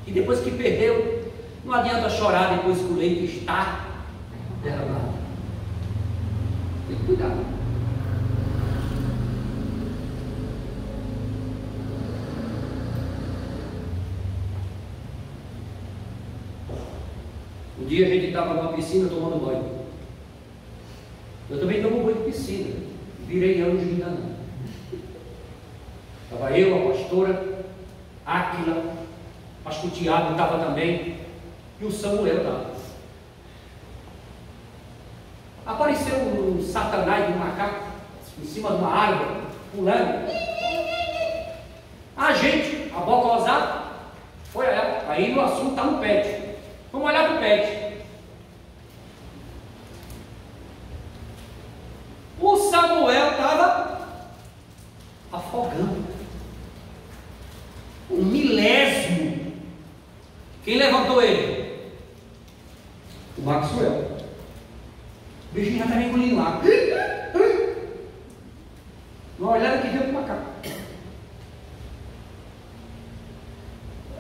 E depois que perdeu, não adianta chorar depois que o leite está derramado. Tem que cuidar. Um dia a gente estava numa piscina tomando banho. Eu também tomo banho de piscina. Virei anjo ainda não. Estava eu, a pastora Áquila, acho que o Tiago estava também, e o Samuel estava. Apareceu um satanás de um macaco em cima de uma árvore, pulando. A gente, a boca ousada, foi ela. Aí o assunto está no pet. Vamos olhar para o pet. O Samuel estava afogando. 1 milésimo. Quem levantou ele? O Maxwell. O bichinho já estava engolindo lá. Uma olhada que deu para o macaco.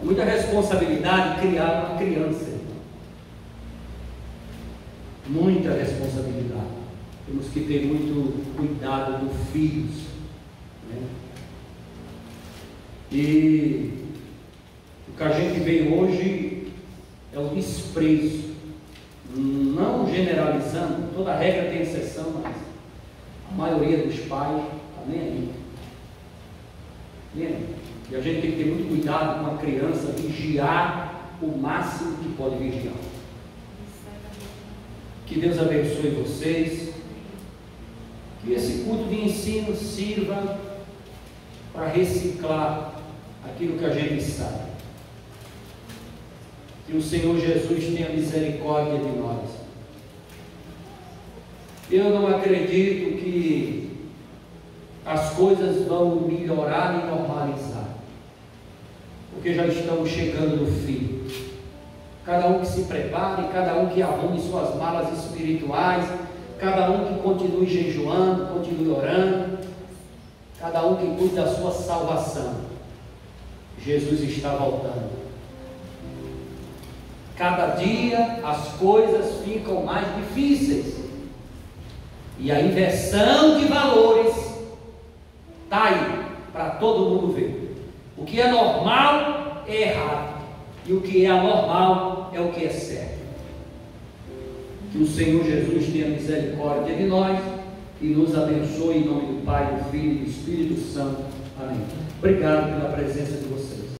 Muita responsabilidade criar uma criança. Muita responsabilidade. Temos que ter muito cuidado dos filhos, né? E o que a gente vê hoje é o desprezo. Não generalizando, toda regra tem exceção, mas a maioria dos pais está nem aí. Entende? E a gente tem que ter muito cuidado com a criança, vigiar o máximo que pode vigiar. Que Deus abençoe vocês. Que esse culto de ensino sirva para reciclar aquilo que a gente sabe. Que o Senhor Jesus tenha misericórdia de nós. Eu não acredito que as coisas vão melhorar e normalizar, porque já estamos chegando no fim. Cada um que se prepare, cada um que arrume suas malas espirituais, cada um que continue jejuando, continue orando, cada um que cuide da sua salvação. Jesus está voltando. Cada dia as coisas ficam mais difíceis, e a inversão de valores está aí para todo mundo ver. O que é normal é errado, e o que é anormal é o que é certo. Que o Senhor Jesus tenha misericórdia de nós e nos abençoe em nome do Pai, do Filho e do Espírito Santo. Amém. Obrigado pela presença de vocês.